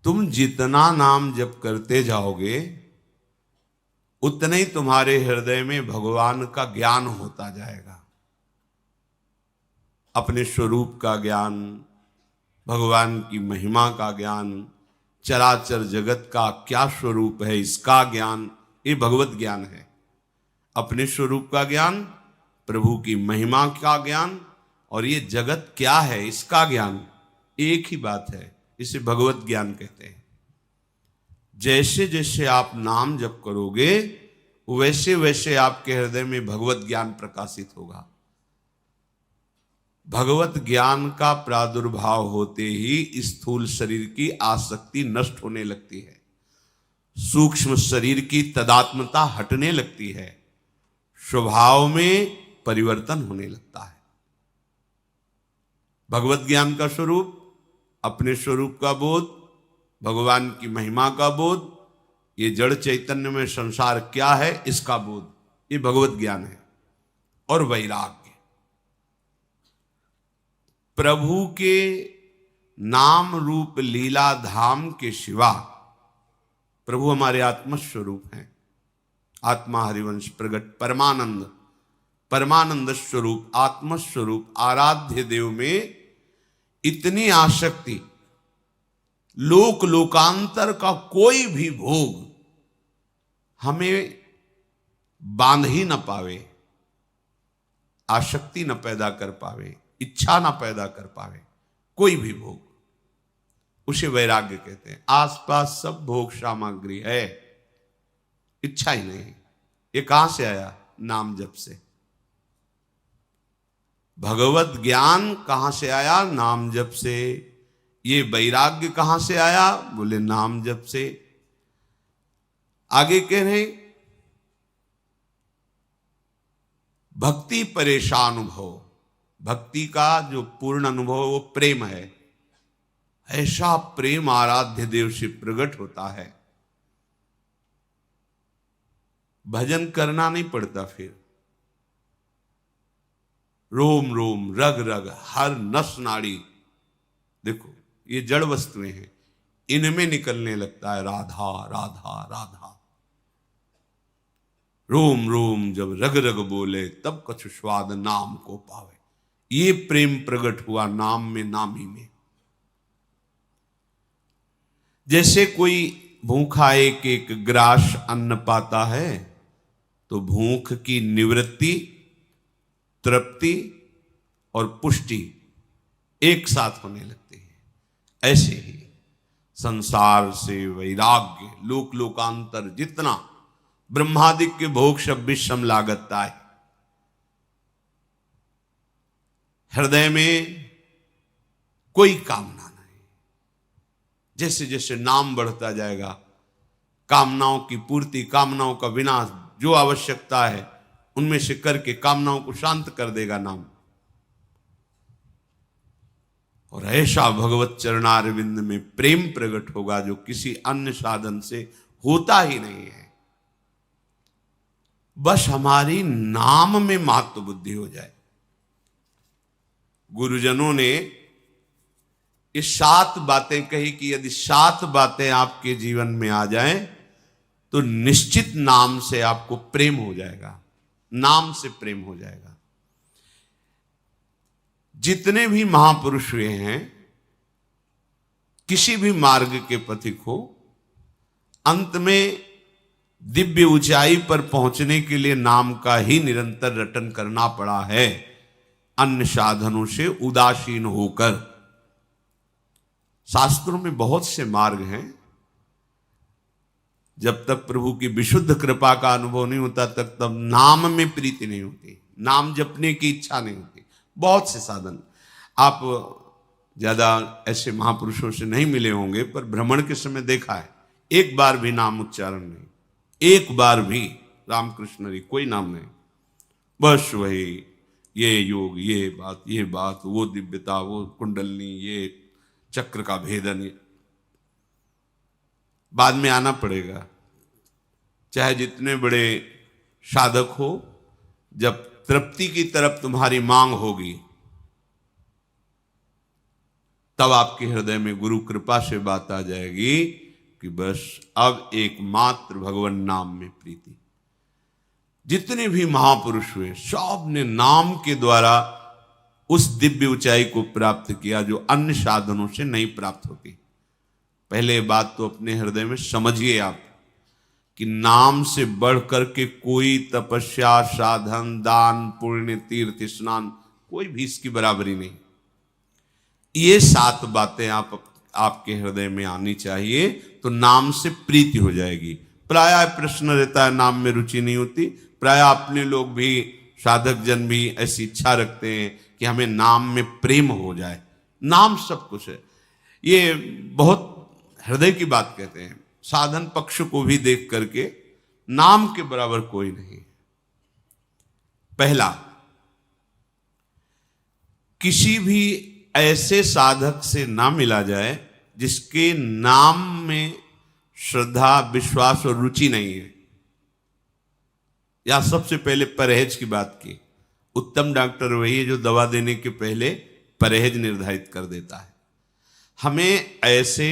तुम जितना नाम जप करते जाओगे उतने ही तुम्हारे हृदय में भगवान का ज्ञान होता जाएगा। अपने स्वरूप का ज्ञान, भगवान की महिमा का ज्ञान, चराचर जगत का क्या स्वरूप है इसका ज्ञान, ये भगवत ज्ञान है। अपने स्वरूप का ज्ञान, प्रभु की महिमा का ज्ञान और ये जगत क्या है इसका ज्ञान, एक ही बात है। इसे भगवत ज्ञान कहते हैं। जैसे जैसे आप नाम जप करोगे वैसे वैसे आपके हृदय में भगवत ज्ञान प्रकाशित होगा। भगवत ज्ञान का प्रादुर्भाव होते ही स्थूल शरीर की आसक्ति नष्ट होने लगती है, सूक्ष्म शरीर की तदात्मता हटने लगती है, स्वभाव में परिवर्तन होने लगता है। भगवत ज्ञान का स्वरूप, अपने स्वरूप का बोध, भगवान की महिमा का बोध, ये जड़ चैतन्य में संसार क्या है इसका बोध, ये भगवत ज्ञान है। और वैराग्य, प्रभु के नाम रूप लीला धाम के सिवा, प्रभु हमारे आत्मस्वरूप हैं। आत्मा हरिवंश प्रगट परमानंद, परमानंद स्वरूप, आत्मस्वरूप आराध्य देव में इतनी आसक्ति, लोक लोकांतर का कोई भी भोग हमें बांध ही न पावे, आसक्ति न पैदा कर पावे, इच्छा ना पैदा कर पावे, कोई भी भोग, उसे वैराग्य कहते हैं। आसपास सब भोग सामग्री है, इच्छा ही नहीं। ये कहां से आया? नाम जप से। भगवत ज्ञान कहां से आया? नाम जप से। ये वैराग्य कहां से आया? बोले नाम जप से। आगे कह रहे भक्ति परेशानुभव, भक्ति का जो पूर्ण अनुभव वो प्रेम है। ऐसा प्रेम आराध्य देव से प्रकट होता है, भजन करना नहीं पड़ता। फिर रोम रोम रग रग हर नस नाड़ी, देखो ये जड़ वस्तुएं हैं, इनमें निकलने लगता है राधा राधा राधा। रोम रोम जब रग रग बोले तब कछु स्वाद नाम को पावे। ये प्रेम प्रकट हुआ नाम में, नामी में। जैसे कोई भूखा एक एक ग्रास अन्न पाता है तो भूख की निवृत्ति, तृप्ति और पुष्टि एक साथ होने लगती है। ऐसे ही संसार से वैराग्य, लोक लोकांतर जितना ब्रह्मादिक के भोग सब विषम लागता है, हृदय में कोई कामना नहीं। जैसे जैसे नाम बढ़ता जाएगा, कामनाओं की पूर्ति, कामनाओं का विनाश, जो आवश्यकता है उनमें से करके कामनाओं को शांत कर देगा नाम। और ऐसा भगवत चरणारविंद में प्रेम प्रकट होगा जो किसी अन्य साधन से होता ही नहीं है। बस हमारी नाम में महत्व बुद्धि हो जाए। गुरुजनों ने ये 7 बातें कही कि यदि 7 बातें आपके जीवन में आ जाएं तो निश्चित नाम से आपको प्रेम हो जाएगा, नाम से प्रेम हो जाएगा। जितने भी महापुरुष हुए हैं, किसी भी मार्ग के पथिक हो, अंत में दिव्य ऊंचाई पर पहुंचने के लिए नाम का ही निरंतर रटन करना पड़ा है, अन्य साधनों से उदासीन होकर। शास्त्रों में बहुत से मार्ग हैं, जब तक प्रभु की विशुद्ध कृपा का अनुभव नहीं होता तक तब नाम में प्रीति नहीं होती, नाम जपने की इच्छा नहीं होती। बहुत से साधन, आप ज्यादा ऐसे महापुरुषों से नहीं मिले होंगे, पर भ्रमण के समय देखा है, एक बार भी नाम उच्चारण नहीं, एक बार भी रामकृष्ण हरि कोई नाम नहीं, बस वही ये योग, ये बात, वो दिव्यता, वो कुंडलनी, ये चक्र का भेदन। बाद में आना पड़ेगा, चाहे जितने बड़े साधक हो, जब तृप्ति की तरफ तुम्हारी मांग होगी तब आपके हृदय में गुरु कृपा से बात आ जाएगी कि बस अब एकमात्र भगवान नाम में प्रीति। जितने भी महापुरुष हुए सब ने नाम के द्वारा उस दिव्य ऊंचाई को प्राप्त किया जो अन्य साधनों से नहीं प्राप्त होती। पहले बात तो अपने हृदय में समझिए आप कि नाम से बढ़ करके कोई तपस्या, साधन, दान, पुण्य, तीर्थ, स्नान कोई भी इसकी बराबरी नहीं। ये 7 बातें आपके हृदय में आनी चाहिए तो नाम से प्रीति हो जाएगी। प्रायः प्रश्न रहता है, नाम में रुचि नहीं होती। प्रायः अपने लोग भी, साधक जन भी ऐसी इच्छा रखते हैं कि हमें नाम में प्रेम हो जाए। नाम सब कुछ है, ये बहुत हृदय की बात कहते हैं। साधन पक्ष को भी देख करके नाम के बराबर कोई नहीं। पहला, किसी भी ऐसे साधक से ना मिला जाए जिसके नाम में श्रद्धा, विश्वास और रुचि नहीं है। या सबसे पहले परहेज की बात की। उत्तम डॉक्टर वही है जो दवा देने के पहले परहेज निर्धारित कर देता है। हमें ऐसे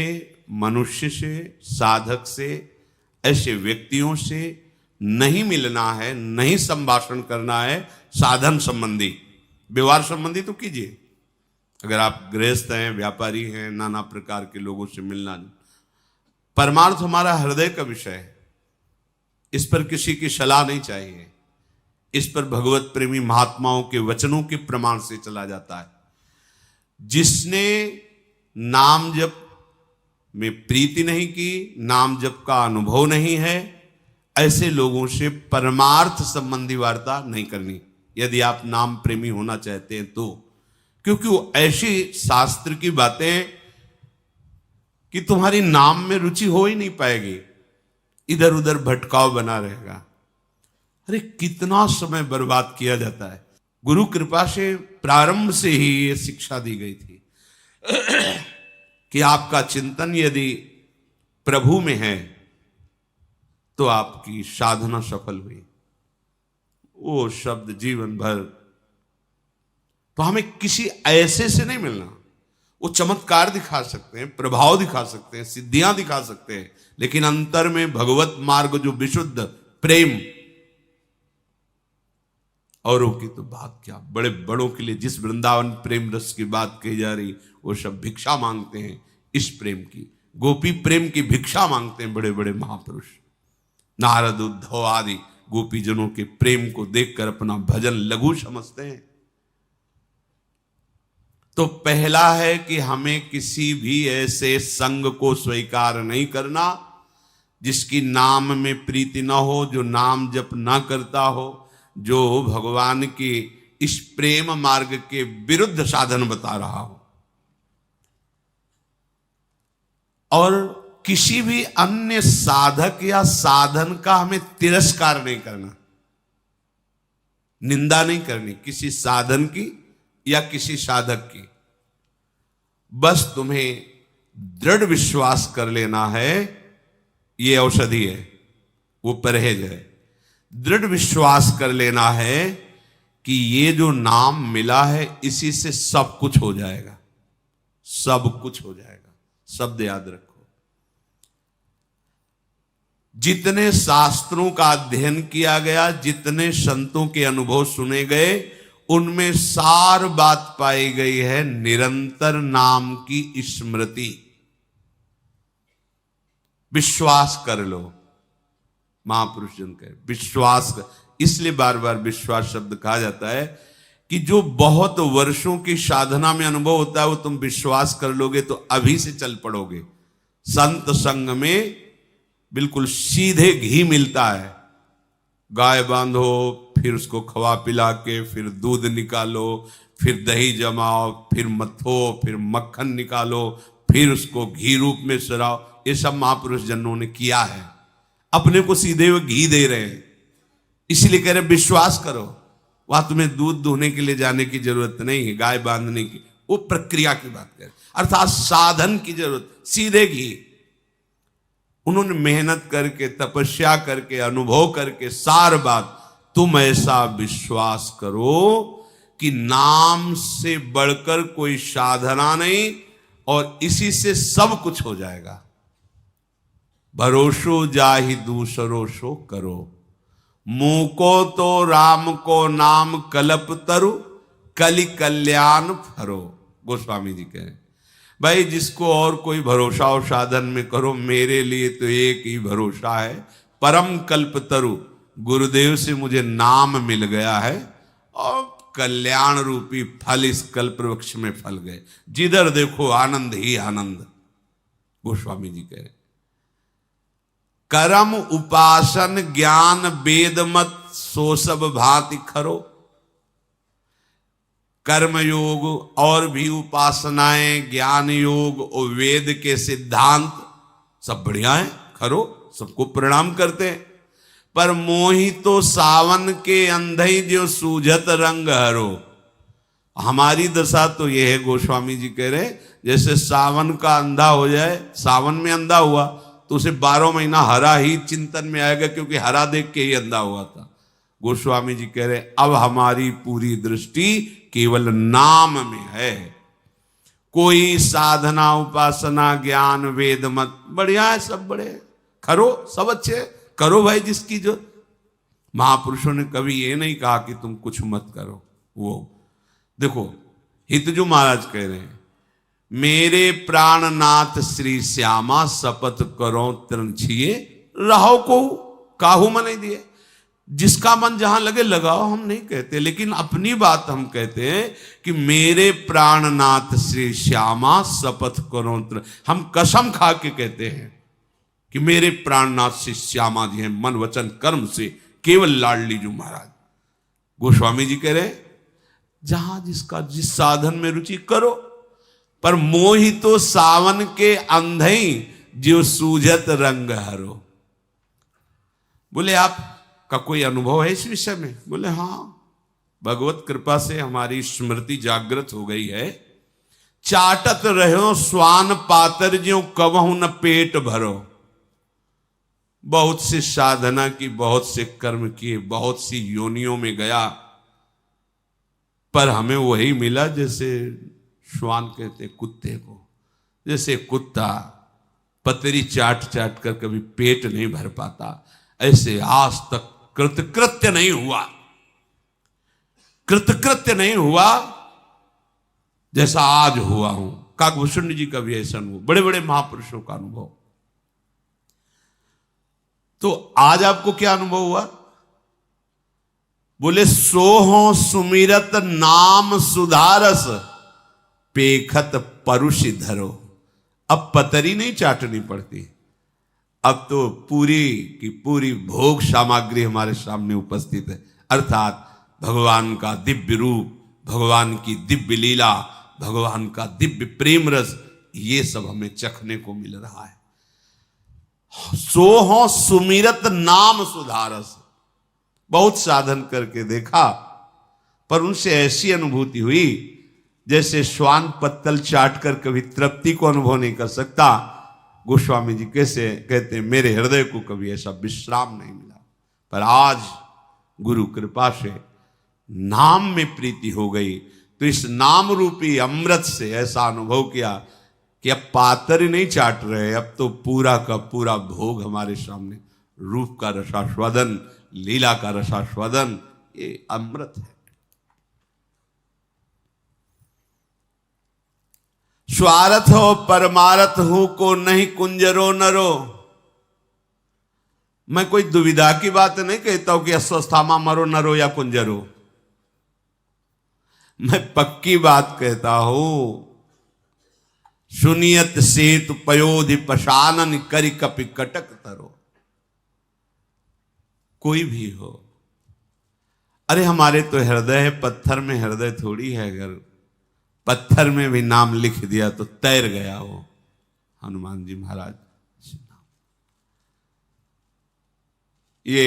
मनुष्य से, साधक से, ऐसे व्यक्तियों से नहीं मिलना है, नहीं संभाषण करना है। साधन संबंधी, व्यवहार संबंधी तो कीजिए। अगर आप गृहस्थ हैं, व्यापारी हैं, नाना प्रकार के लोगों से मिलना। परमार्थ हमारा हृदय का विषय है, इस पर किसी की सलाह नहीं चाहिए। इस पर भगवत प्रेमी महात्माओं के वचनों के प्रमाण से चला जाता है। जिसने नाम जप में प्रीति नहीं की, नाम जप का अनुभव नहीं है, ऐसे लोगों से परमार्थ संबंधी वार्ता नहीं करनी, यदि आप नाम प्रेमी होना चाहते हैं तो। क्योंकि वो ऐसी शास्त्र की बातें कि तुम्हारी नाम में रुचि हो ही नहीं पाएगी, इधर उधर भटकाव बना रहेगा। अरे कितना समय बर्बाद किया जाता है। गुरु कृपा से प्रारंभ से ही ये शिक्षा दी गई थी कि आपका चिंतन यदि प्रभु में है तो आपकी साधना सफल हुई। वो शब्द जीवन भर। तो हमें किसी ऐसे से नहीं मिलना। वो चमत्कार दिखा सकते हैं, प्रभाव दिखा सकते हैं, सिद्धियां दिखा सकते हैं, लेकिन अंतर में भगवत मार्ग जो विशुद्ध प्रेम, औरों की तो बात क्या, बड़े बड़ों के लिए जिस वृंदावन प्रेम रस की बात कही जा रही, वो सब भिक्षा मांगते हैं इस प्रेम की। गोपी प्रेम की भिक्षा मांगते हैं बड़े बड़े महापुरुष। नारद, उद्धव आदि गोपीजनों के प्रेम को देखकर अपना भजन लघु समझते हैं। तो पहला है कि हमें किसी भी ऐसे संग को स्वीकार नहीं करना जिसकी नाम में प्रीति ना हो, जो नाम जप ना करता हो, जो भगवान के इस प्रेम मार्ग के विरुद्ध साधन बता रहा हो। और किसी भी अन्य साधक या साधन का हमें तिरस्कार नहीं करना, निंदा नहीं करनी किसी साधन की या किसी साधक की। बस तुम्हें दृढ़ विश्वास कर लेना है, ये औषधि है, वो परहेज है। दृढ़ विश्वास कर लेना है कि ये जो नाम मिला है इसी से सब कुछ हो जाएगा, सब कुछ हो जाएगा। शब्द याद रखो। जितने शास्त्रों का अध्ययन किया गया, जितने संतों के अनुभव सुने गए, उनमें सार बात पाई गई है निरंतर नाम की स्मृति। विश्वास कर लो, महापुरुष जन कहे विश्वास कर। इसलिए बार बार विश्वास शब्द कहा जाता है कि जो बहुत वर्षों की साधना में अनुभव होता है वो तुम विश्वास कर लोगे तो अभी से चल पड़ोगे। संत संग में बिल्कुल सीधे घी मिलता है। गाय बांधो, फिर उसको खवा पिला के, फिर दूध निकालो, फिर दही जमाओ, फिर मथो, फिर मक्खन निकालो, फिर उसको घी रूप में सराओ। ये सब महापुरुष जनों ने किया है। अपने को सीधे हुए घी दे रहे हैं, इसलिए कह रहे विश्वास करो। वहां तुम्हें दूध दुहने के लिए जाने की जरूरत नहीं है, गाय बांधने की, वो प्रक्रिया की बात करें, अर्थात साधन की जरूरत, सीधे घी। उन्होंने मेहनत करके, तपस्या करके, अनुभव करके सार बात। तुम ऐसा विश्वास करो कि नाम से बढ़कर कोई साधना नहीं, और इसी से सब कुछ हो जाएगा। भरोसो जाहि दूसरो सो करो, मुंह को तो राम को नाम कलप तरु, कलि कल्याण फरो। गोस्वामी जी कह रहे भाई जिसको और कोई भरोसा और साधन में करो, मेरे लिए तो एक ही भरोसा है, परम कल्प तरु, गुरुदेव से मुझे नाम मिल गया है और कल्याण रूपी फल इस कल्प वृक्ष में फल गए, जिधर देखो आनंद ही आनंद। गोस्वामी जी कह रहे कर्म उपासन ज्ञान वेद मत सो सब भांति खरो। कर्म योग और भी उपासनाएं, ज्ञान योग और वेद के सिद्धांत सब बढ़िया है, खरो, सबको प्रणाम करते हैं। पर मोहि तो सावन के अंधई जो सूझत रंग हरो। हमारी दशा तो यह है, गोस्वामी जी कह रहे जैसे सावन का अंधा हो जाए, सावन में अंधा हुआ तो उसे 12 महीना हरा ही चिंतन में आएगा, क्योंकि हरा देख के ही अंधा हुआ था। गोस्वामी जी कह रहे अब हमारी पूरी दृष्टि केवल नाम में है। कोई साधना उपासना ज्ञान वेद मत बढ़िया है, सब बड़े खरो, सब अच्छे करो भाई, जिसकी जो महापुरुषों ने कभी ये नहीं कहा कि तुम कुछ मत करो। वो देखो हितजू महाराज कह रहे हैं मेरे प्राणनाथ श्री श्यामा शपथ करो तृण छिए रहो को काहू मन नहीं दिए। जिसका मन जहां लगे लगाओ, हम नहीं कहते, लेकिन अपनी बात हम कहते हैं कि मेरे प्राणनाथ श्री श्यामा शपथ करो तृण। हम कसम खा के कहते हैं कि मेरे प्राणनाथ श्री श्यामा जी हैं, मन वचन कर्म से केवल लाडली जू महाराज। गोस्वामी जी कह रहे जहां जिसका जिस साधन में रुचि करो, पर मोहि तो सावन के अंधई जो सूझत रंग हरो। बोले आप का कोई अनुभव है इस विषय में? बोले हाँ, भगवत कृपा से हमारी स्मृति जागृत हो गई है। चाटत रहो स्वान पातर ज्यों कबहु न पेट भरो। बहुत सी साधना की, बहुत से कर्म किए, बहुत सी योनियों में गया, पर हमें वही मिला जैसे श्वान कहते कुत्ते को। जैसे कुत्ता पतरी चाट चाट कर कभी पेट नहीं भर पाता, ऐसे आज तक कृतकृत्य नहीं हुआ, कृतकृत्य नहीं हुआ जैसा आज हुआ हूं। काकभूषण जी का भी ऐसा अनुभव, बड़े बड़े महापुरुषों का अनुभव। तो आज आपको क्या अनुभव हुआ? बोले सोहो सुमिरत नाम सुधारस पेखत परुषि धरो। अब पतरी नहीं चाटनी पड़ती, अब तो पूरी की पूरी भोग सामग्री हमारे सामने उपस्थित है, अर्थात भगवान का दिव्य रूप, भगवान की दिव्य लीला, भगवान का दिव्य प्रेम रस, ये सब हमें चखने को मिल रहा है। सोहो सुमिरत नाम सुधारस। बहुत साधन करके देखा, पर उनसे ऐसी अनुभूति हुई जैसे श्वान पत्तल चाट कर कभी तृप्ति को अनुभव नहीं कर सकता। गोस्वामी जी कैसे कहते हैं मेरे हृदय को कभी ऐसा विश्राम नहीं मिला, पर आज गुरु कृपा से नाम में प्रीति हो गई, तो इस नाम रूपी अमृत से ऐसा अनुभव किया कि अब पातर ही नहीं चाट रहे, अब तो पूरा का पूरा भोग हमारे सामने, रूप का रसास्वादन, लीला का रसास्वादन, ये अमृत है। स्वार्थ हो परमारथ हो को नहीं कुंजरो नरो। मैं कोई दुविधा की बात नहीं कहता हूं कि अस्वस्थामा मरो नरो या कुंजरो, मैं पक्की बात कहता हूं। सुनियत सेतु पयोधि पशानन करि कपि कटक तरो। कोई भी हो, अरे हमारे तो हृदय है, पत्थर में हृदय थोड़ी है। अगर पत्थर में भी नाम लिख दिया तो तैर गया वो हनुमान जी महाराज। ये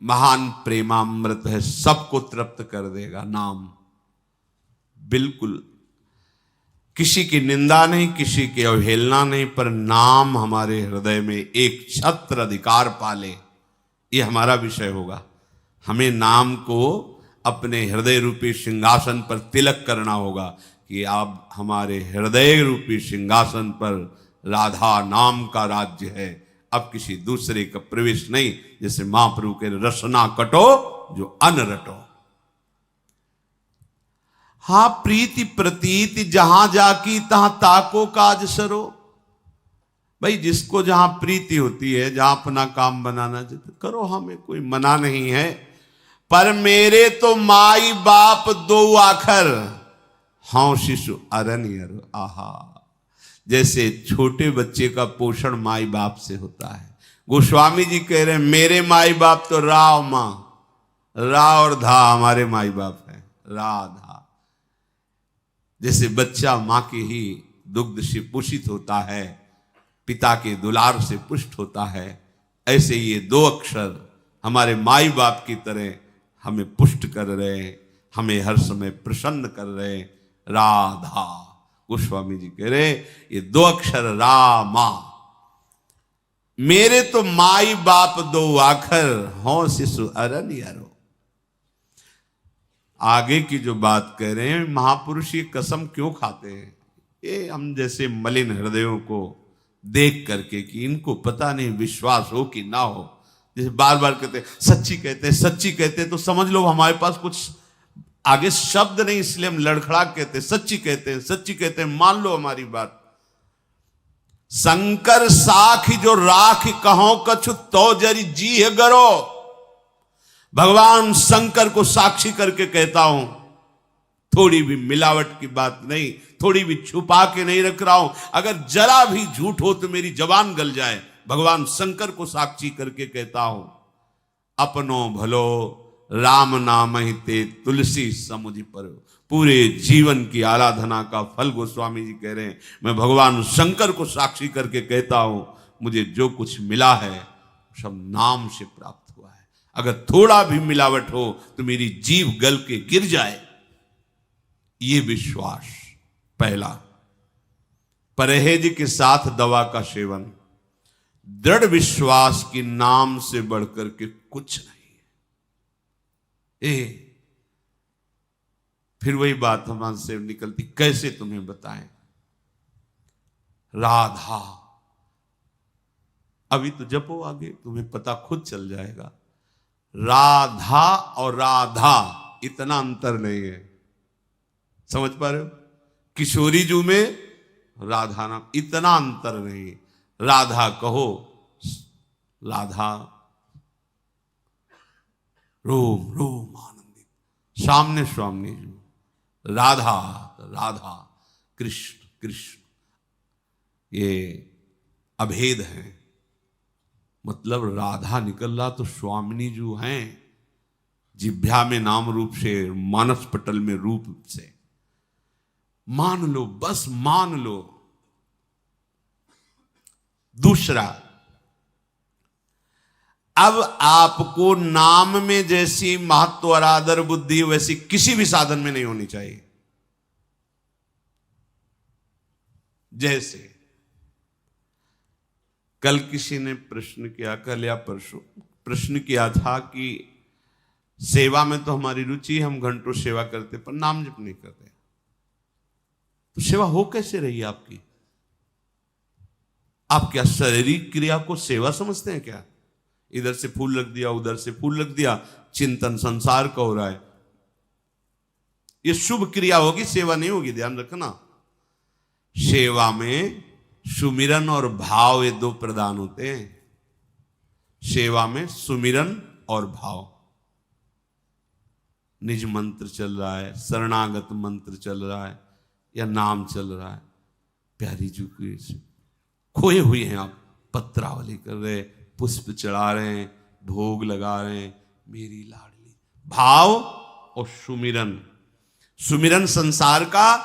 महान प्रेमामृत है, सबको तृप्त कर देगा नाम। बिल्कुल किसी की निंदा नहीं, किसी की अवहेलना नहीं, पर नाम हमारे हृदय में एक छत्र अधिकार पाले, ये हमारा विषय होगा। हमें नाम को अपने हृदय रूपी सिंहासन पर तिलक करना होगा, कि अब हमारे हृदय रूपी सिंहासन पर राधा नाम का राज्य है, अब किसी दूसरे का प्रवेश नहीं। जैसे महाप्रभु के रसना कटो जो अन रटो। हाँ प्रीति प्रतीति जहां जाकी तहां ताको काज सरो। भाई जिसको जहां प्रीति होती है, जहां अपना काम बनाना चाहते करो, हमें कोई मना नहीं है। पर मेरे तो माई बाप दो आखर, हाँ शिशु अरनियर। आहा, जैसे छोटे बच्चे का पोषण माई बाप से होता है। गोस्वामी जी कह रहे हैं मेरे माई बाप तो रा और मां, रा और धा हमारे माई बाप है, राधा। जैसे बच्चा मां के ही दुग्ध से पोषित होता है, पिता के दुलार से पुष्ट होता है, ऐसे ये दो अक्षर हमारे माई बाप की तरह हमें पुष्ट कर रहे, हमें हर समय प्रसन्न कर रहे। राधा, गोस्वामी जी कह रहे ये दो अक्षर रामा। मेरे तो माई बाप दो आखर, हों शिशु अरनियरो। आगे की जो बात कह रहे हैं, महापुरुष ये कसम क्यों खाते हैं? ये हम जैसे मलिन हृदयों को देख करके कि इनको पता नहीं विश्वास हो कि ना हो, जैसे बार बार कहते हैं सच्ची कहते हैं, सच्ची कहते हैं, तो समझ लो हमारे पास कुछ आगे शब्द नहीं, इसलिए हम लड़खड़ा कहते हैं, सच्ची कहते हैं, सच्ची कहते हैं, मान लो हमारी बात। शंकर साख जो राख कहो कछु तो जरी जी है गरो। भगवान शंकर को साक्षी करके कहता हूं, थोड़ी भी मिलावट की बात नहीं, थोड़ी भी छुपा के नहीं रख रहा हूं। अगर जरा भी झूठ हो तो मेरी जबान गल जाए। भगवान शंकर को साक्षी करके कहता हूं, अपनो भलो राम नाम ही ते तुलसी समुझ पर। पूरे जीवन की आराधना का फल गोस्वामी जी कह रहे हैं, मैं भगवान शंकर को साक्षी करके कहता हूं, मुझे जो कुछ मिला है सब नाम से प्राप्त हुआ है। अगर थोड़ा भी मिलावट हो तो मेरी जीभ गल के गिर जाए, ये विश्वास पहला। परहेज के साथ दवा का सेवन, दृढ़ विश्वास की नाम से बढ़कर के कुछ नहीं है। फिर वही बात हमारे से निकलती, कैसे तुम्हें बताएं? राधा, अभी तो जपो, आगे तुम्हें पता खुद चल जाएगा। राधा और राधा इतना अंतर नहीं है, समझ पा रहे हो? किशोरी जू में राधा नाम, इतना अंतर नहीं। राधा कहो, राधा रोम रोम आनंदित, सामने स्वामी जू। राधा राधा, कृष्ण कृष्ण, ये अभेद है। मतलब राधा निकल रहा तो स्वामिनी जो हैं, जिभ्या में नाम रूप से, मानस पटल में रूप से। मान लो, बस मान लो। दूसरा, अब आपको नाम में जैसी महत्व और आदर बुद्धि वैसी किसी भी साधन में नहीं होनी चाहिए। जैसे कल किसी ने प्रश्न किया, कल या परसों प्रश्न किया था कि सेवा में तो हमारी रुचि है, हम घंटों सेवा करते पर नाम जप नहीं करते, तो सेवा हो कैसे रही आपकी? आप क्या शारीरिक क्रिया को सेवा समझते हैं क्या? इधर से फूल रख दिया, उधर से फूल रख दिया, चिंतन संसार का हो रहा है, ये शुभ क्रिया होगी, सेवा नहीं होगी। ध्यान रखना, सेवा में सुमिरन और भाव ये दो प्रदान होते हैं। सेवा में सुमिरन और भाव। निज मंत्र चल रहा है, शरणागत मंत्र चल रहा है, या नाम चल रहा है, प्यारी जी की खोए हुए हैं आप, पत्रावली कर रहे, पुष्प चढ़ा रहे हैं, भोग लगा रहे हैं, मेरी लाडली। भाव और सुमिरन, सुमिरन संसार का,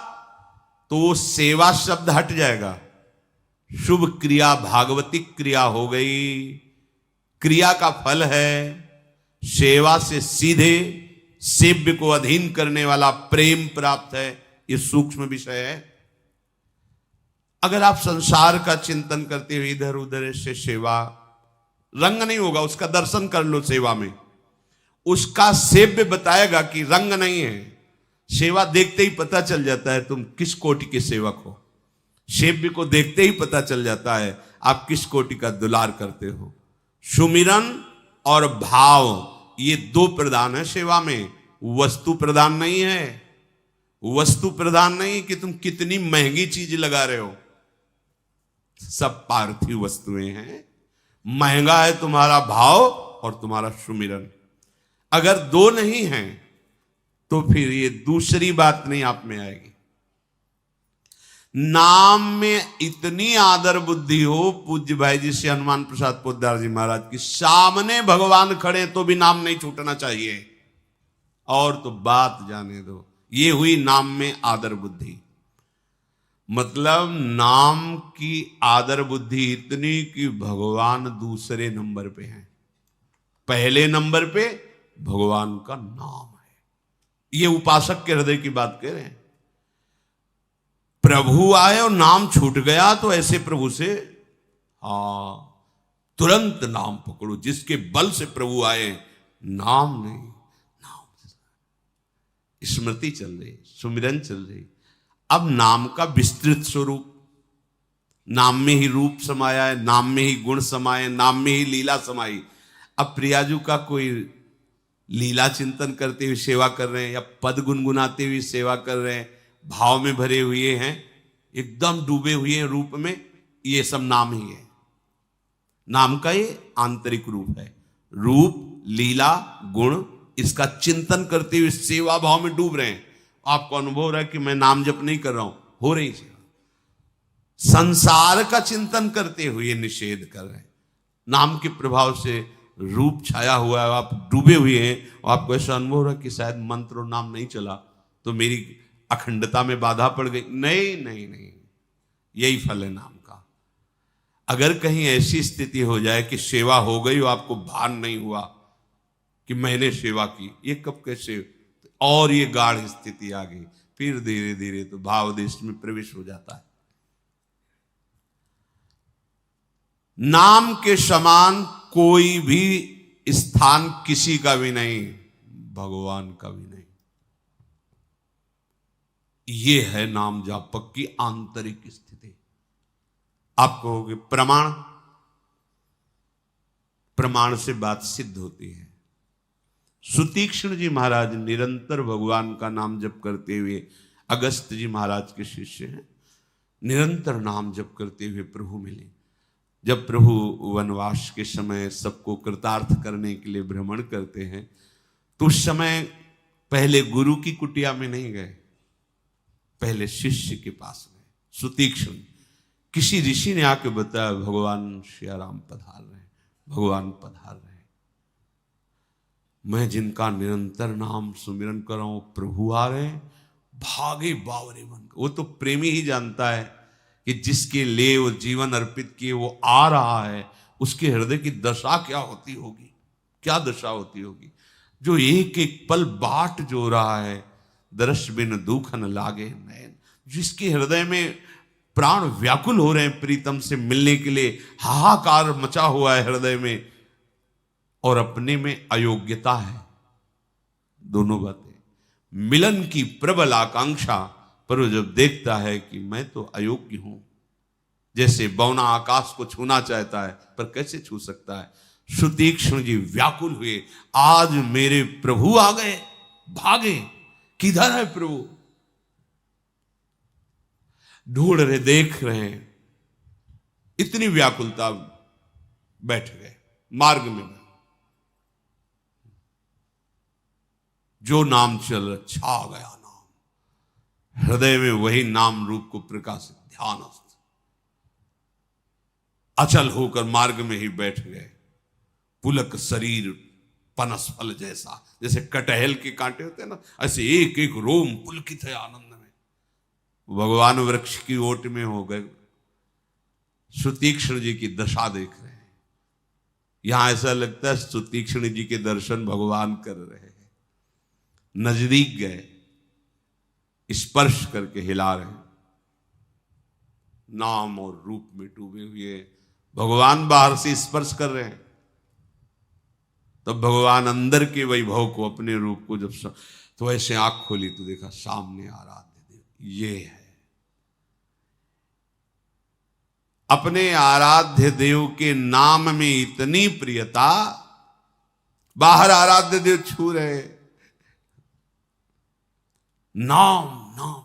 तो सेवा शब्द हट जाएगा। शुभ क्रिया भागवतिक क्रिया हो गई, क्रिया का फल है। सेवा से सीधे सेव्य को अधीन करने वाला प्रेम प्राप्त है, ये सूक्ष्म विषय है। अगर आप संसार का चिंतन करते हुए इधर उधर से सेवा, रंग नहीं होगा, उसका दर्शन कर लो सेवा में, उसका सेव्य बताएगा कि रंग नहीं है। सेवा देखते ही पता चल जाता है तुम किस कोटि के सेवक हो। सेव्य को देखते ही पता चल जाता है आप किस कोटि का दुलार करते हो। सुमिरन और भाव ये दो प्रदान है सेवा में, वस्तु प्रदान नहीं है। वस्तु प्रदान नहीं कि तुम कितनी महंगी चीज लगा रहे हो, सब पार्थिव वस्तुएं हैं। महंगा है तुम्हारा भाव और तुम्हारा सुमिरन। अगर दो नहीं है तो फिर ये दूसरी बात नहीं आप में आएगी। नाम में इतनी आदर बुद्धि हो, पूज्य भाई जी से हनुमान प्रसाद पोद्दार जी महाराज की सामने भगवान खड़े तो भी नाम नहीं छूटना चाहिए, और तो बात जाने दो। ये हुई नाम में आदर बुद्धि। मतलब नाम की आदर बुद्धि इतनी कि भगवान दूसरे नंबर पे हैं, पहले नंबर पे भगवान का नाम है। ये उपासक के हृदय की बात कह रहे हैं। प्रभु आए और नाम छूट गया तो ऐसे प्रभु से तुरंत नाम पकड़ो। जिसके बल से प्रभु आए, नाम नहीं, नाम स्मृति चल रही, सुमिरन चल रही। अब नाम का विस्तृत स्वरूप, नाम में ही रूप समाया है, नाम में ही गुण समाये, नाम में ही लीला समाई। अब प्रियाजू का कोई लीला चिंतन करते हुए सेवा कर रहे हैं या पद गुनगुनाते हुए सेवा कर रहे हैं, भाव में भरे हुए हैं, एकदम डूबे हुए हैं रूप में, ये सब नाम ही है। नाम का ये आंतरिक रूप है। रूप, लीला, गुण, इसका चिंतन करते हुए सेवा भाव में डूब रहे हैं। आपको अनुभव हो रहा है कि मैं नाम जप नहीं कर रहा हूं, हो रही सेवा। संसार का चिंतन करते हुए निषेध कर रहे हैं। नाम के प्रभाव से रूप छाया हुआ है, आप डूबे हुए हैं, और आपको ऐसा अनुभव हो रहा है कि शायद मंत्र और नाम नहीं चला तो मेरी अखंडता में बाधा पड़ गई। नहीं नहीं नहीं, यही फल है नाम का। अगर कहीं ऐसी स्थिति हो जाए कि सेवा हो गई और आपको भान नहीं हुआ कि मैंने सेवा की, ये कब कैसे, और ये गाढ़ स्थिति आ गई, फिर धीरे धीरे तो भाव देश में प्रवेश हो जाता है। नाम के समान कोई भी स्थान किसी का भी नहीं, भगवान का भी नहीं। ये है नाम जापक की आंतरिक स्थिति। आप कहोगे प्रमाण, प्रमाण से बात सिद्ध होती है। सुतीक्ष्ण जी महाराज निरंतर भगवान का नाम जप करते हुए, अगस्त जी महाराज के शिष्य हैं, निरंतर नाम जप करते हुए प्रभु मिले। जब प्रभु वनवास के समय सबको कृतार्थ करने के लिए भ्रमण करते हैं, तो उस समय पहले गुरु की कुटिया में नहीं गए, पहले शिष्य के पास गए। सुतीक्ष्ण, किसी ऋषि ने आके बताया भगवान श्याराम पधार रहे हैं, भगवान पधार रहे हैं। मैं जिनका निरंतर नाम सुमिरन कर रहा हूं, प्रभु आ रहे हैं, भागे बावरे मन। वो तो प्रेमी ही जानता है कि जिसके लिए वो जीवन अर्पित किए वो आ रहा है, उसके हृदय की दशा क्या होती होगी, क्या दशा होती होगी। जो एक एक पल बाट जो रहा है, दर्श बिन दुख न लागे नैन, जिसके हृदय में प्राण व्याकुल हो रहे हैं प्रीतम से मिलने के लिए, हाहाकार मचा हुआ है हृदय में, और अपने में अयोग्यता है। दोनों बातें, मिलन की प्रबल आकांक्षा, पर वो जब देखता है कि मैं तो अयोग्य हूं, जैसे बौना आकाश को छूना चाहता है पर कैसे छू सकता है। सुतीक्ष्ण जी व्याकुल हुए, आज मेरे प्रभु आ गए, भागे, किधर है प्रभु। ढूंढ रहे, देख रहे हैं, इतनी व्याकुलता, बैठ गए मार्ग में। जो नाम चल छा गया नाम, हृदय में वही नाम रूप को प्रकाशित ध्यानस्थ, अचल होकर मार्ग में ही बैठ गए। पुलक शरीर पनस फल जैसा, जैसे कटहल के कांटे होते हैं ना, ऐसे एक एक रोम पुलकित है आनंद में। भगवान वृक्ष की ओट में हो गए। सुतीक्ष्ण जी की दशा देख रहे हैं। यहां ऐसा लगता है सुतीक्ष्ण जी के दर्शन भगवान कर रहे हैं। नजदीक गए, स्पर्श करके हिला रहे हैं। नाम और रूप में डूबे हुए भगवान बाहर से स्पर्श कर रहे हैं, तब भगवान अंदर के वैभव को, अपने रूप को जब तो ऐसे आंख खोली तो देखा सामने आराध्य देव ये है। अपने आराध्य देव के नाम में इतनी प्रियता, बाहर आराध्य देव छू रहे, नाम नाम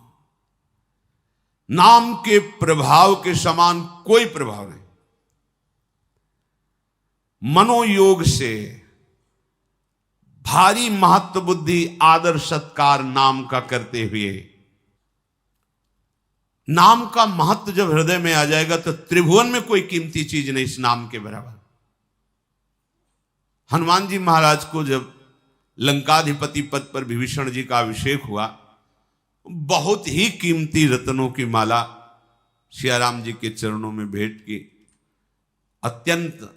नाम के प्रभाव के समान कोई प्रभाव नहीं। मनोयोग से भारी महत्व बुद्धि आदर सत्कार नाम का करते हुए, नाम का महत्व जब हृदय में आ जाएगा तो त्रिभुवन में कोई कीमती चीज नहीं इस नाम के बराबर। हनुमान जी महाराज को जब लंकाधिपति पद पर विभीषण जी का अभिषेक हुआ, बहुत ही कीमती रत्नों की माला सियाराम जी के चरणों में भेंट की। अत्यंत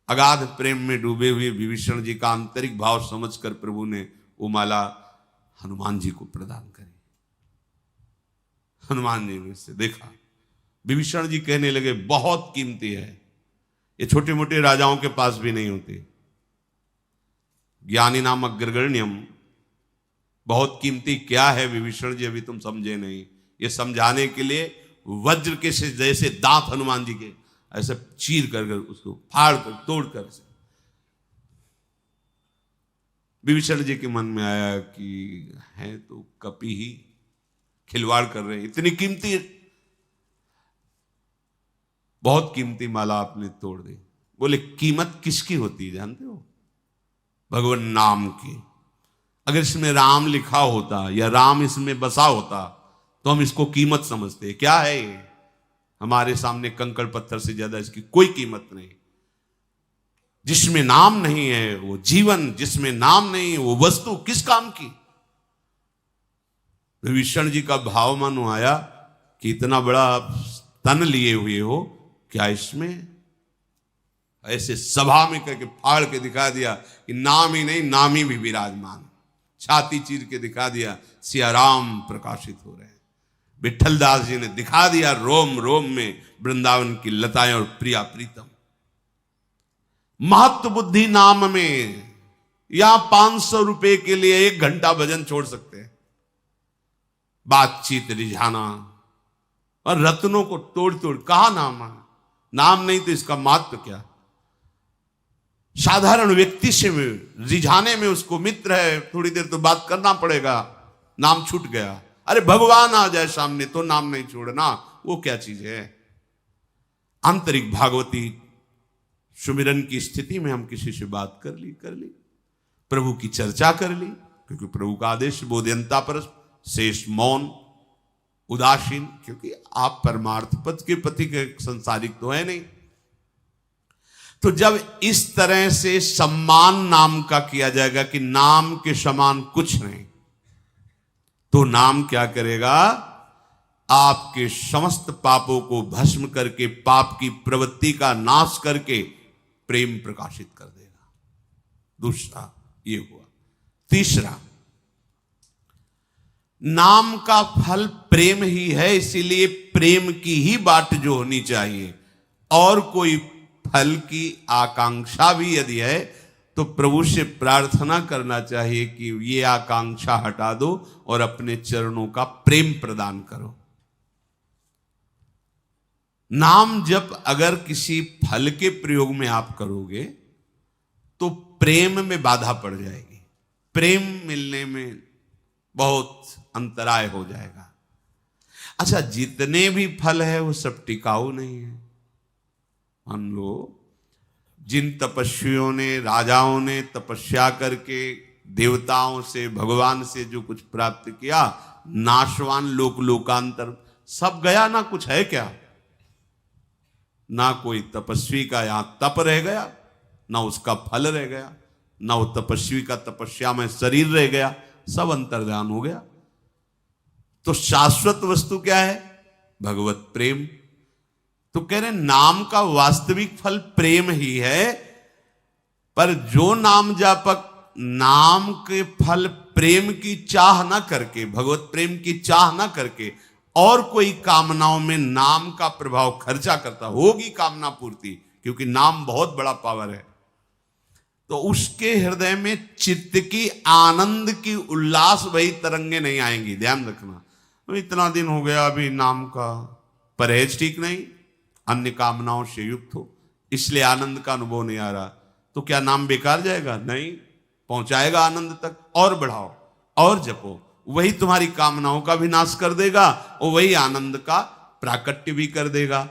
अगाध प्रेम में डूबे हुए विभीषण जी का आंतरिक भाव समझकर प्रभु ने वो माला हनुमान जी को प्रदान करी। हनुमान जी ने इससे देखा, विभीषण जी कहने लगे बहुत कीमती है, ये छोटे मोटे राजाओं के पास भी नहीं होती। ज्ञानी नाम अग्रगण्यम, बहुत कीमती क्या है विभीषण जी अभी तुम समझे नहीं। ये समझाने के लिए वज्र के से जैसे दांत हनुमान जी के ऐसे चीर कर उसको फाड़ कर तोड़ कर से विभीषण जी के मन में आया कि है तो कपि ही, खिलवाड़ कर रहे हैं, इतनी कीमती बहुत कीमती माला आपने तोड़ दी। बोले कीमत किसकी होती है जानते हो? भगवान नाम की। अगर इसमें राम लिखा होता या राम इसमें बसा होता तो हम इसको कीमत समझते। क्या है ये? हमारे सामने कंकड़ पत्थर से ज्यादा इसकी कोई कीमत नहीं। जिसमें नाम नहीं है वो जीवन, जिसमें नाम नहीं है वो वस्तु किस काम की? विभीषण जी का भाव मानो आया कि इतना बड़ा तन लिए हुए हो, क्या इसमें? ऐसे सभा में करके फाड़ के दिखा दिया कि नाम ही नहीं नामी भी विराजमान। छाती चीर के दिखा दिया सियाराम प्रकाशित हो रहे हैं। विठल दास जी ने दिखा दिया रोम रोम में वृंदावन की लताएं और प्रिया प्रीतम। महत्व बुद्धि नाम में यहां 500 रुपए के लिए 1 घंटा भजन छोड़ सकते हैं, बातचीत रिझाना और रत्नों को तोड़ तोड़। कहा नाम है? नाम नहीं तो इसका महत्व क्या? साधारण व्यक्ति से रिझाने में उसको मित्र है, थोड़ी देर तो बात करना पड़ेगा, नाम छूट गया। अरे भगवान आ जाए सामने तो नाम नहीं छोड़ना, वो क्या चीज है? आंतरिक भागवती सुमिरन की स्थिति में हम किसी से बात कर ली, प्रभु की चर्चा कर ली, क्योंकि प्रभु का आदेश बोध्यंता पर शेष मौन उदासीन, क्योंकि आप परमार्थ पद के पति के संसारिक तो है नहीं। तो जब इस तरह से सम्मान नाम का किया जाएगा कि नाम के समान कुछ नहीं, तो नाम क्या करेगा? आपके समस्त पापों को भस्म करके, पाप की प्रवृत्ति का नाश करके प्रेम प्रकाशित कर देगा। दूसरा ये हुआ। तीसरा, नाम का फल प्रेम ही है, इसीलिए प्रेम की ही बात जो होनी चाहिए, और कोई फल की आकांक्षा भी यदि है तो प्रभु से प्रार्थना करना चाहिए कि ये आकांक्षा हटा दो और अपने चरणों का प्रेम प्रदान करो। नाम जप अगर किसी फल के प्रयोग में आप करोगे तो प्रेम में बाधा पड़ जाएगी, प्रेम मिलने में बहुत अंतराय हो जाएगा। अच्छा, जितने भी फल है वो सब टिकाऊ नहीं है। मान लो जिन तपस्वियों ने, राजाओं ने तपस्या करके देवताओं से, भगवान से जो कुछ प्राप्त किया, नाशवान लोक लोकांतर सब गया, ना कुछ है क्या? ना कोई तपस्वी का यहां तप रह गया, ना उसका फल रह गया, ना वो तपस्वी का तपस्या में शरीर रह गया, सब अंतर्ध्यान हो गया। तो शाश्वत वस्तु क्या है? भगवत प्रेम। तो कह रहे नाम का वास्तविक फल प्रेम ही है, पर जो नाम जापक नाम के फल प्रेम की चाह ना करके, भगवत प्रेम की चाह ना करके और कोई कामनाओं में नाम का प्रभाव खर्चा करता, होगी कामना पूर्ति, क्योंकि नाम बहुत बड़ा पावर है। तो उसके हृदय में चित्त की आनंद की उल्लास वही तरंगे नहीं आएंगी। ध्यान रखना, तो इतना दिन हो गया अभी नाम का परहेज ठीक नहीं, अन्य कामनाओं से युक्त हो, इसलिए आनंद का अनुभव नहीं आ रहा, तो क्या नाम बेकार जाएगा? नहीं, पहुंचाएगा आनंद तक। और बढ़ाओ और जपो, वही तुम्हारी कामनाओं का भी नाश कर देगा और वही आनंद का प्राकट्य भी कर देगा।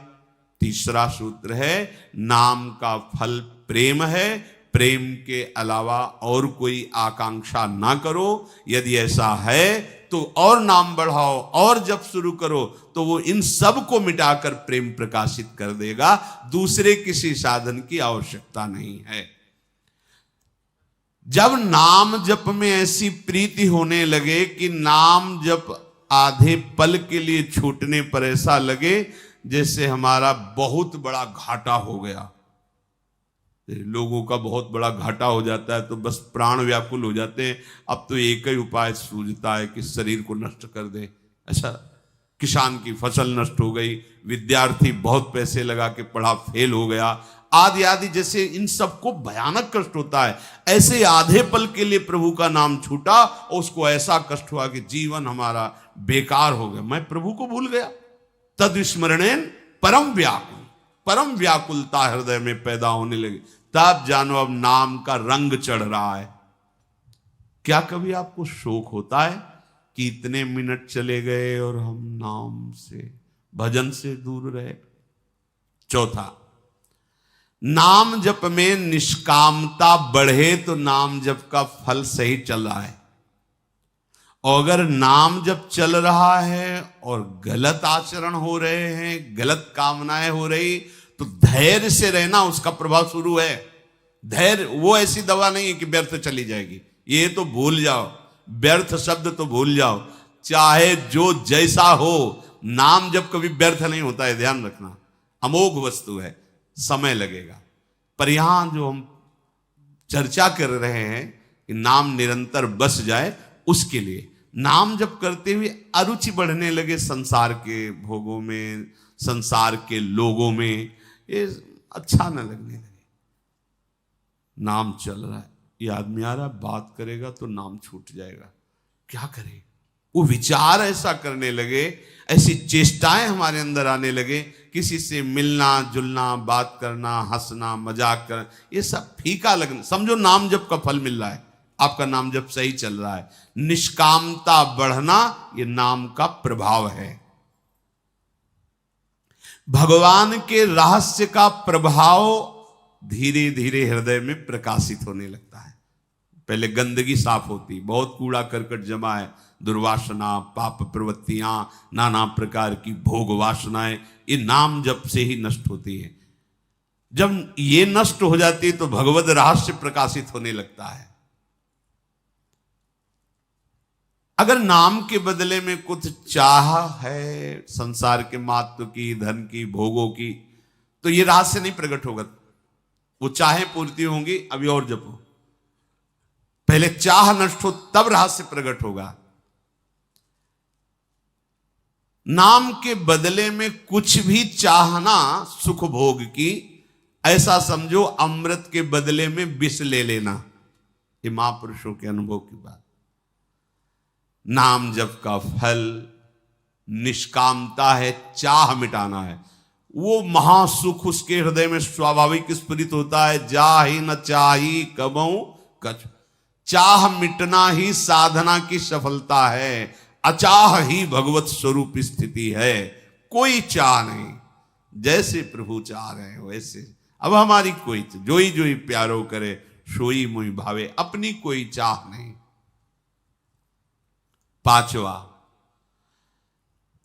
तीसरा सूत्र है, नाम का फल प्रेम है, प्रेम के अलावा और कोई आकांक्षा ना करो। यदि ऐसा है तो और नाम बढ़ाओ और जप शुरू करो, तो वो इन सब को मिटाकर प्रेम प्रकाशित कर देगा। दूसरे किसी साधन की आवश्यकता नहीं है। जब नाम जप में ऐसी प्रीति होने लगे कि नाम जप आधे पल के लिए छूटने पर ऐसा लगे जैसे हमारा बहुत बड़ा घाटा हो गया। लोगों का बहुत बड़ा घाटा हो जाता है तो बस प्राण व्याकुल हो जाते हैं। अब तो एक ही उपाय सूझता है कि शरीर को नष्ट कर दे। अच्छा, किसान की फसल नष्ट हो गई, विद्यार्थी बहुत पैसे लगा के पढ़ा फेल हो गया, आदि आदि, जैसे इन सबको भयानक कष्ट होता है, ऐसे आधे पल के लिए प्रभु का नाम छूटा और उसको ऐसा कष्ट हुआ कि जीवन हमारा बेकार हो गया, मैं प्रभु को भूल गया। तद स्मरणेन परम व्याकुल, परम व्याकुलता हृदय में पैदा होने लगी। तब जानो अब नाम का रंग चढ़ रहा है। क्या कभी आपको शोक होता है कि इतने मिनट चले गए और हम नाम से, भजन से दूर रहे? चौथा, नाम जप में निष्कामता बढ़े तो नाम जप का फल सही चल रहा है, और अगर नाम जप चल रहा है और गलत आचरण हो रहे हैं, गलत कामनाएं हो रही, तो धैर्य से रहना उसका प्रभाव शुरू है। धैर्य वो ऐसी दवा नहीं है कि व्यर्थ चली जाएगी, ये तो भूल जाओ, व्यर्थ शब्द तो भूल जाओ। चाहे जो जैसा हो, नाम जब कभी व्यर्थ नहीं होता है, ध्यान रखना, अमोघ वस्तु है, समय लगेगा। पर यहां जो हम चर्चा कर रहे हैं कि नाम निरंतर बस जाए, उसके लिए नाम जब करते हुए अरुचि बढ़ने लगे संसार के भोगों में, संसार के लोगों में, ये अच्छा न लगने लगे। नाम चल रहा है, ये आदमी आ रहा है, बात करेगा तो नाम छूट जाएगा, क्या करे? वो विचार ऐसा करने लगे, ऐसी चेष्टाएं हमारे अंदर आने लगे, किसी से मिलना जुलना, बात करना, हंसना, मजाक करना, ये सब फीका लगना। समझो नाम जप का फल मिल रहा है, आपका नाम जप सही चल रहा है। निष्कामता बढ़ना, ये नाम का प्रभाव है। भगवान के रहस्य का प्रभाव धीरे धीरे हृदय में प्रकाशित होने लगता है। पहले गंदगी साफ होती, बहुत कूड़ा करकट जमा है, दुर्वासना, पाप प्रवृत्तियां, नाना प्रकार की भोग वासनाएं, ये नाम जप से ही नष्ट होती है। जब ये नष्ट हो जाती है तो भगवद रहस्य प्रकाशित होने लगता है। अगर नाम के बदले में कुछ चाह है संसार के महत्व की, धन की, भोगों की, तो ये रहस्य नहीं प्रकट होगा। वो चाहे पूर्ति होंगी, अभी और जपो, पहले चाह नष्ट हो तब रहस्य प्रकट होगा। नाम के बदले में कुछ भी चाहना सुख भोग की, ऐसा समझो अमृत के बदले में विष ले लेना। ये महापुरुषों के अनुभव की बात। नाम जप का फल निष्कामता है, चाह मिटाना है। वो महासुख उसके हृदय में स्वाभाविक स्फुरित होता है। जा ही न चाही कबहू कछ, चाह मिटना ही साधना की सफलता है। अचाह ही भगवत स्वरूप स्थिति है। कोई चाह नहीं, जैसे प्रभु चाह रहे हैं वैसे। अब हमारी कोई, जो ही प्यारो करे सोई मुहि भावे, अपनी कोई चाह नहीं। पांचवा,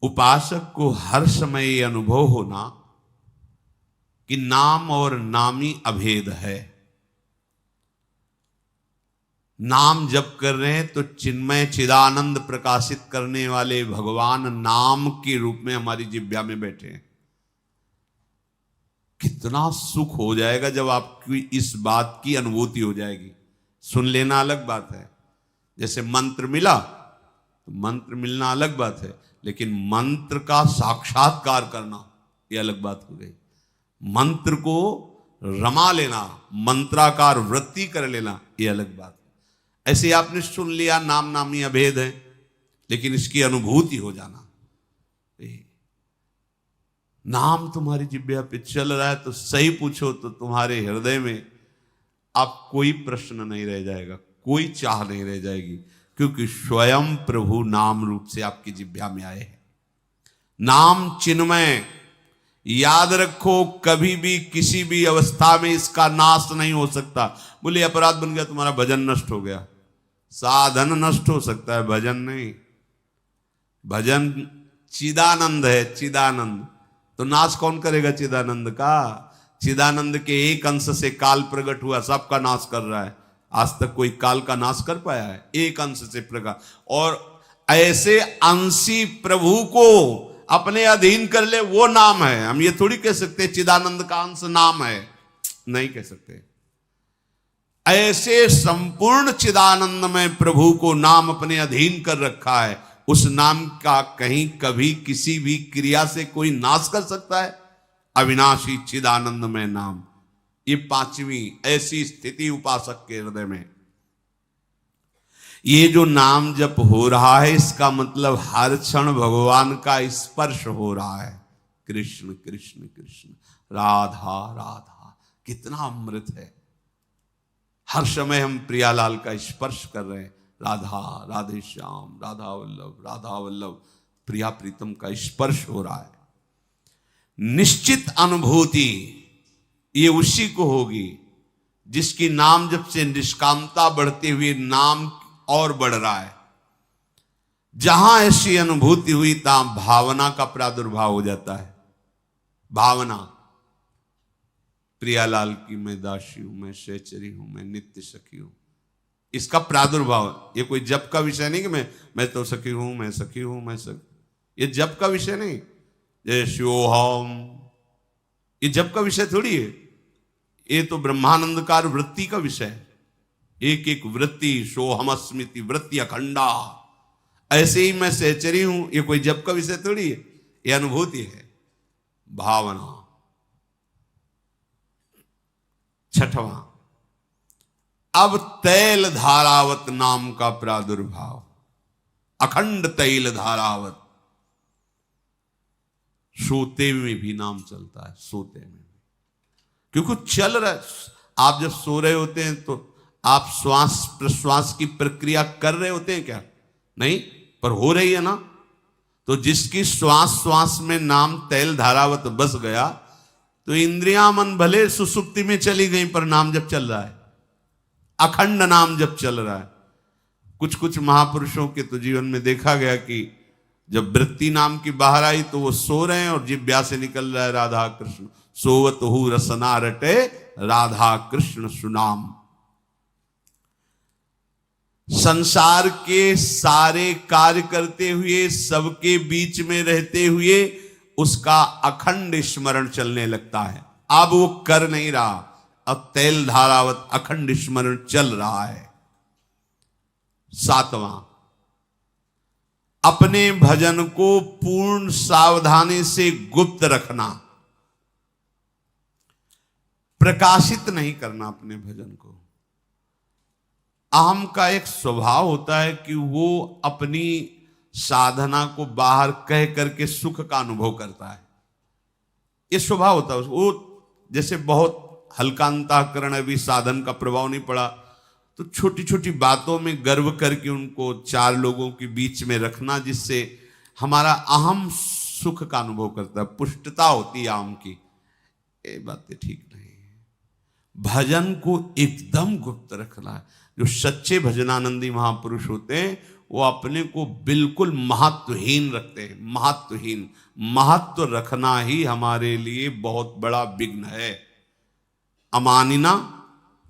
उपासक को हर समय यह अनुभव होना कि नाम और नामी अभेद है। नाम जप कर रहे हैं तो चिन्मय चिदानंद प्रकाशित करने वाले भगवान नाम के रूप में हमारी जिह्वा में बैठे हैं। कितना सुख हो जाएगा जब आपकी इस बात की अनुभूति हो जाएगी। सुन लेना अलग बात है, जैसे मंत्र मिला तो मंत्र मिलना अलग बात है, लेकिन मंत्र का साक्षात्कार करना यह अलग बात हो गई। मंत्र को रमा लेना, मंत्राकार वृत्ति कर लेना, ये अलग बात है। ऐसे आपने सुन लिया नाम नामी अभेद है, लेकिन इसकी अनुभूति हो जाना। नाम तुम्हारी जिह्वा पे चल रहा है तो सही पूछो तो तुम्हारे हृदय में अब कोई प्रश्न नहीं रह जाएगा, कोई चाह नहीं रह जाएगी, क्योंकि स्वयं प्रभु नाम रूप से आपकी जिह्वा में आए हैं। नाम चिन्मय, याद रखो, कभी भी किसी भी अवस्था में इसका नाश नहीं हो सकता। बोले अपराध बन गया, तुम्हारा भजन नष्ट हो गया, साधन नष्ट हो सकता है, भजन नहीं। भजन चिदानंद है, चिदानंद। तो नाश कौन करेगा चिदानंद का? चिदानंद के एक अंश से काल प्रकट हुआ, सबका नाश कर रहा है। आज तक कोई काल का नाश कर पाया है? एक अंश से प्रकट। और ऐसे अंशी प्रभु को अपने अधीन कर ले, वो नाम है। हम ये थोड़ी कह सकते चिदानंद का अंश नाम है, नहीं कह सकते। ऐसे संपूर्ण चिदानंद में प्रभु को नाम अपने अधीन कर रखा है। उस नाम का कहीं कभी किसी भी क्रिया से कोई नाश कर सकता है? अविनाशी चिदानंद में नाम, ये पांचवी ऐसी स्थिति उपासक के हृदय में। ये जो नाम जप हो रहा है, इसका मतलब हर क्षण भगवान का स्पर्श हो रहा है। कृष्ण कृष्ण कृष्ण, राधा राधा, कितना अमृत है। हर समय हम प्रियालाल का स्पर्श कर रहे हैं। राधा राधे श्याम, राधा वल्लभ, राधा वल्लभ, प्रिया प्रीतम का स्पर्श हो रहा है। निश्चित अनुभूति ये उसी को होगी जिसकी नाम जब से निष्कामता बढ़ते हुए नाम और बढ़ रहा है। जहां ऐसी अनुभूति हुई तहां भावना का प्रादुर्भाव हो जाता है। भावना, प्रियालाल की मैं दासी हूं, मैं सहचरी हूं, मैं नित्य सखी हूं, इसका प्रादुर्भाव। ये कोई जप का विषय नहीं कि मैं तो सखी हूं, मैं सखी हूं, मैं सखी। ये जप का विषय नहीं। जय शिवोहम, ये जप का विषय थोड़ी है। ये तो ब्रह्मानंदकार वृत्ति का विषय है। एक एक वृत्ति, सोहम स्मृति वृत्ति अखंडा। ऐसे ही मैं सहचरी हूं, ये कोई जप का विषय थोड़ी है, ये अनुभूति है, भावना। छठवां, अब तैल धारावत नाम का प्रादुर्भाव। अखंड तैल धारावत, सोते में भी नाम चलता है, सोते में भी, क्योंकि चल रहा है। आप जब सो रहे होते हैं तो आप श्वास प्रश्वास की प्रक्रिया कर रहे होते हैं क्या? नहीं, पर हो रही है ना। तो जिसकी श्वास श्वास में नाम तैल धारावत बस गया, तो इंद्रियां मन भले सुसुप्ति में चली गई, पर नाम जब चल रहा है, अखंड नाम जब चल रहा है। कुछ कुछ महापुरुषों के तो जीवन में देखा गया कि जब वृत्ति नाम की बाहर आई तो वो सो रहे हैं और जिह्वा से निकल रहा है राधा कृष्ण। सोवत हु रसना रटे, राधा कृष्ण सुनाम। संसार के सारे कार्य करते हुए, सबके बीच में रहते हुए उसका अखंड स्मरण चलने लगता है। अब वो कर नहीं रहा, अब तैल धारावत अखंड स्मरण चल रहा है। सातवां, अपने भजन को पूर्ण सावधानी से गुप्त रखना, प्रकाशित नहीं करना अपने भजन को। अहम का एक स्वभाव होता है कि वो अपनी साधना को बाहर कह करके सुख का अनुभव करता है। ये स्वभाव होता है वो। जैसे बहुत हल्का अंतःकरण, अभी साधन का प्रभाव नहीं पड़ा, तो छोटी छोटी बातों में गर्व करके उनको चार लोगों के बीच में रखना, जिससे हमारा अहम सुख का अनुभव करता है, पुष्टता होती है अहम की। ये बातें ठीक नहीं है। भजन को एकदम गुप्त रखना है। जो सच्चे भजनानंदी महापुरुष होते हैं वो अपने को बिल्कुल महत्वहीन रखते हैं। महत्वहीन, महत्व रखना ही हमारे लिए बहुत बड़ा विघ्न है। अमानिना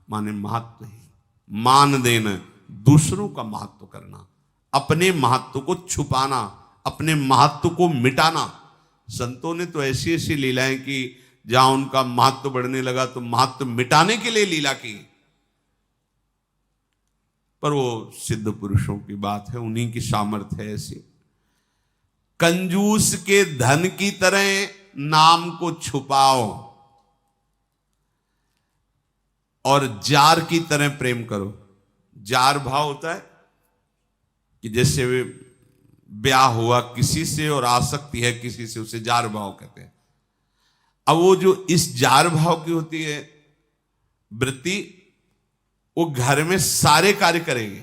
माने महत्वहीन, मान देना, दूसरों का महत्व करना, अपने महत्व को छुपाना, अपने महत्व को मिटाना। संतों ने तो ऐसी ऐसी लीलाएं की, जहां उनका महत्व बढ़ने लगा तो महत्व मिटाने के लिए लीला की। पर वो सिद्ध पुरुषों की बात है, उन्हीं की सामर्थ्य है ऐसी। कंजूस के धन की तरह नाम को छुपाओ। और जार की तरह प्रेम करो। जार भाव होता है कि जैसे ब्याह हुआ किसी से और आसक्ति है किसी से, उसे जार भाव कहते हैं। अब वो जो इस जार भाव की होती है वृत्ति, वो घर में सारे कार्य करेगी,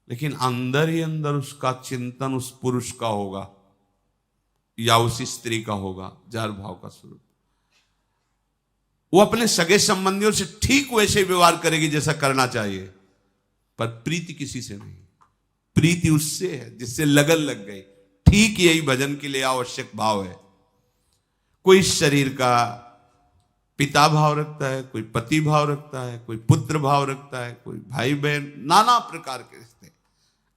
लेकिन अंदर ही अंदर उसका चिंतन उस पुरुष का होगा या उसी स्त्री का होगा। जार भाव का स्वरूप, वो अपने सगे संबंधियों से ठीक वैसे व्यवहार करेगी जैसा करना चाहिए, पर प्रीति किसी से नहीं। प्रीति उससे है जिससे लगन लग गई। ठीक यही भजन के लिए आवश्यक भाव है। कोई शरीर का पिता भाव रखता है, कोई पति भाव रखता है, कोई पुत्र भाव रखता है, कोई भाई बहन, नाना प्रकार के रिश्ते।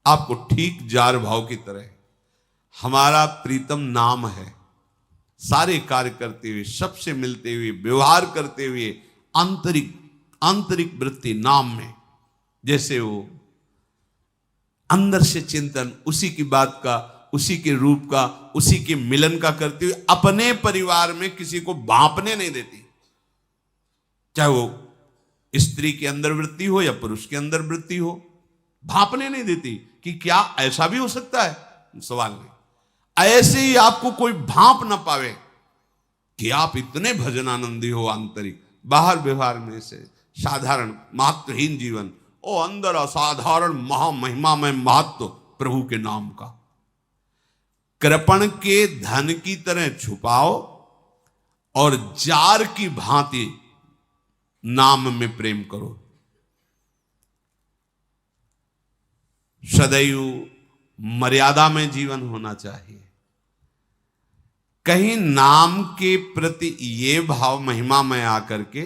आपको ठीक जार भाव की तरह हमारा प्रीतम नाम है। सारे कार्य करते हुए, सबसे मिलते हुए, व्यवहार करते हुए, आंतरिक वृत्ति नाम में, जैसे वो अंदर से चिंतन उसी की बात का, उसी के रूप का, उसी के मिलन का करते हुए अपने परिवार में किसी को भांपने नहीं देती। चाहे वो स्त्री के अंदर वृत्ति हो या पुरुष के अंदर वृत्ति हो, भांपने नहीं देती कि क्या ऐसा भी हो सकता है, सवाल नहीं। ऐसे ही आपको कोई भांप ना पावे कि आप इतने भजनानंदी हो आंतरिक, बाहर व्यवहार में से साधारण महत्वहीन जीवन, ओ अंदर असाधारण महामहिमा में महत्व प्रभु के नाम का। कृपण के धन की तरह छुपाओ और जार की भांति नाम में प्रेम करो। सदैव मर्यादा में जीवन होना चाहिए। कहीं नाम के प्रति ये भाव महिमा में आकर के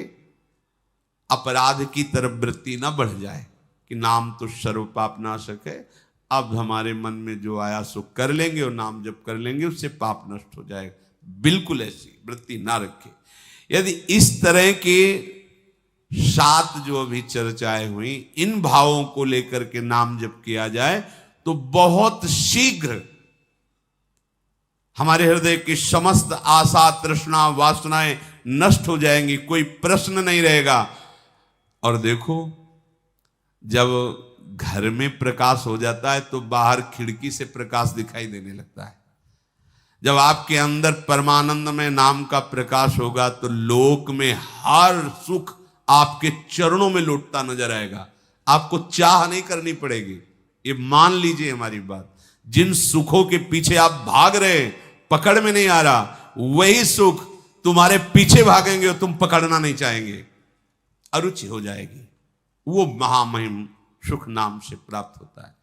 अपराध की तरफ वृत्ति ना बढ़ जाए कि नाम तो सर्व पाप नाशक है, अब हमारे मन में जो आया सो कर लेंगे और नाम जब कर लेंगे उससे पाप नष्ट हो जाएगा। बिल्कुल ऐसी वृत्ति ना रखे। यदि इस तरह के 7 जो अभी चर्चाएं हुई, इन भावों को लेकर के नाम जप किया जाए तो बहुत शीघ्र हमारे हृदय की समस्त आशा, तृष्णा, वासनाएं नष्ट हो जाएंगी, कोई प्रश्न नहीं रहेगा। और देखो, जब घर में प्रकाश हो जाता है तो बाहर खिड़की से प्रकाश दिखाई देने लगता है। जब आपके अंदर परमानंद में नाम का प्रकाश होगा तो लोक में हर सुख आपके चरणों में लौटता नजर आएगा। आपको चाह नहीं करनी पड़ेगी। ये मान लीजिए हमारी बात। जिन सुखों के पीछे आप भाग रहे, पकड़ में नहीं आ रहा, वही सुख तुम्हारे पीछे भागेंगे और तुम पकड़ना नहीं चाहेंगे, अरुचि हो जाएगी। वो महामहिम सुख नाम से प्राप्त होता है।